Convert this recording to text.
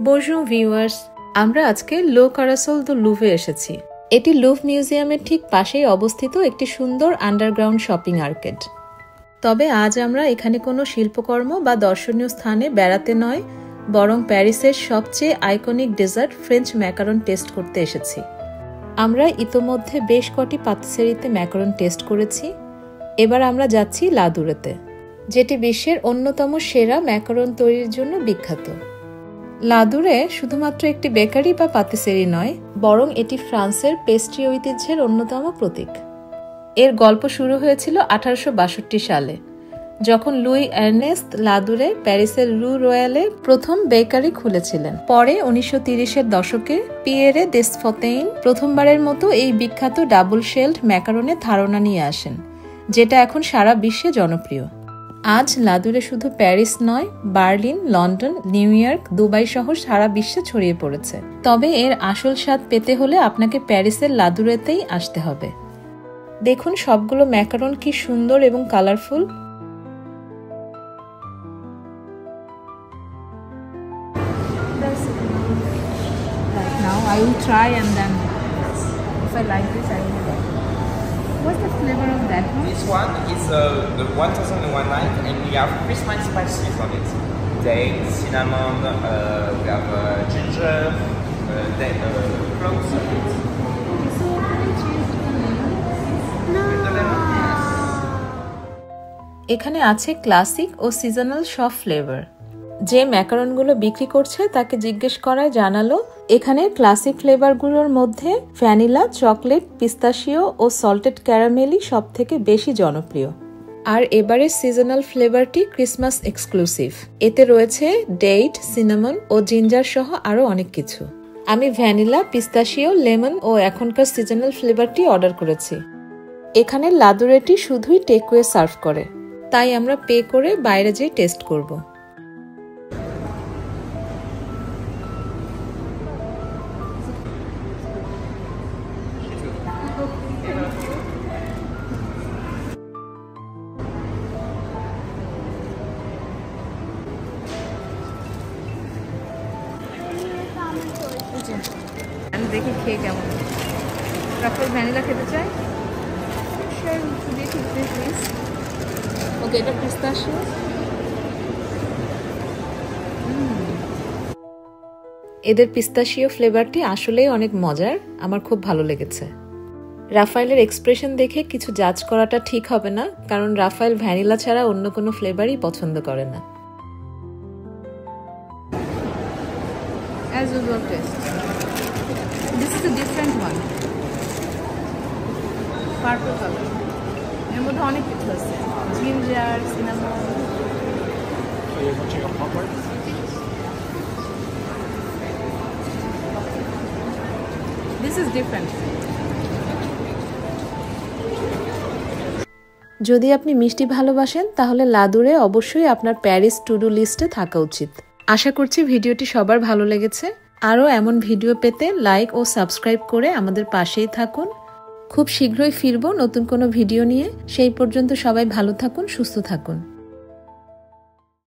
বনজুর viewers, আমরা আজকে লো carousel দু লুভে এসেছি। এটি লুভ মিউজিয়ামের ঠিক পাশেই অবস্থিত একটি সুন্দর আন্ডারগ্রাউন্ড শপিং আর্কেড। তবে আজ আমরা এখানে কোনো শিল্পকর্ম বা দর্শনীয় স্থানে বেড়াতে নয়, বরং প্যারিসের সবচেয়ে iconic dessert French macaron taste করতে এসেছি। আমরা ইতোমধ্যে বেশ কটি পাতিসেরিতে ম্যাকারন টেস্ট করেছি। এবার আমরা যাচ্ছি লাদুরেতে, যেটি বিশ্বের অন্যতম সেরা ম্যাকারন তৈরির জন্য বিখ্যাত। লাদুরে শুধুমাত্র একটি বেকারি বা পাতিসেরি নয়, বরং এটি ফ্রান্সের পেস্ট্রি ঐতিহ্যের অন্যতম প্রতীক। এর গল্প শুরু হয়েছিল 1862 সালে, যখন লুই এর্নেস্ট লাদুরে প্যারিসের রু রয়ালে প্রথম বেকারি খুলেছিলেন। পরে 1930-এর দশকে পিয়েরে দেসফতেইন প্রথমবারের মতো এই বিখ্যাত ডাবল শেলড ম্যাকারনের ধারণা নিয়ে আসেন, যেটা এখন সারা বিশ্বে জনপ্রিয়। আজ লাদুরে শুধু প্যারিস নয়, Berlin, London, new York, Dubai সহ সারা বিশ্বে ছড়িয়ে পড়েছে। তবে এর আসল স্বাদ পেতে হলে আপনাকে প্যারিসের লাদুরেতেই আসতে হবে। দেখুন সবগুলো ম্যাকারন কি সুন্দর এবং colourful. Now I will try and then if I like this I will buy. What's the flavor of that one? This one is the 1001 night, and we have Christmas spices on it. Date, cinnamon, we have ginger, cloves on it. So can I change the lemon? With the lemon, yes. এখানে আছে classic ও seasonal সব flavour. যে ম্যাকারনগুলো বিক্রি করছে তাকে জিজ্ঞেস করায় জানালো এখানের ক্লাসিক ফ্লেভারগুলোর মধ্যে ভ্যানিলা, চকলেট, পিস্তাশিও ও সল্টেড ক্যারামেলই সব থেকে বেশি জনপ্রিয়। আর এবারের সিজনাল ফ্লেভারটি ক্রিসমাস এক্সক্লুসিভ। এতে রয়েছে ডেট, সিনামন ও জিঞ্জার সহ আরো অনেক কিছু। আমি ভ্যানিলা, পিস্তাশিও, লেমন ও এখনকার সিজনাল ফ্লেভারটি অর্ডার করেছি। এখানে লাদুরেটি শুধুই টেকওয়ে সার্ভ করে, তাই আমরা পে করে বাইরে যেয়ে টেস্ট করব। আমি দেখি খেয়ে কেমন। রাফেল ভ্যানিলা খেতে চাই। ওকে, এটা পিস্তাশিও। এদের পিস্তাশিও ফ্লেভারটি আসলেই অনেক মজার, আমার খুব ভালো লেগেছে। রাফায়েলের এক্সপ্রেশন দেখে কিছু জাজ করাটা ঠিক হবে না, কারণ রাফায়েল ভ্যানিলা ছাড়া অন্য কোনো ফ্লেভারই পছন্দ করে না। As usual taste. This is a different one. Purple color. এর মধ্যে অনেক কিছু আছে, ginger, cinnamon. So you're watching a popper? This is different. যদি আপনি মিষ্টি ভালোবাসেন তাহলে লাদুরে অবশ্যই আপনার প্যারিস টু ডু লিস্টে থাকা উচিত। আশা করছি ভিডিওটি সবার ভালো লেগেছে। আরও এমন ভিডিও পেতে লাইক ও সাবস্ক্রাইব করে আমাদের পাশেই থাকুন। খুব শীঘ্রই ফিরবো নতুন কোনো ভিডিও নিয়ে। সেই পর্যন্ত সবাই ভালো থাকুন, সুস্থ থাকুন।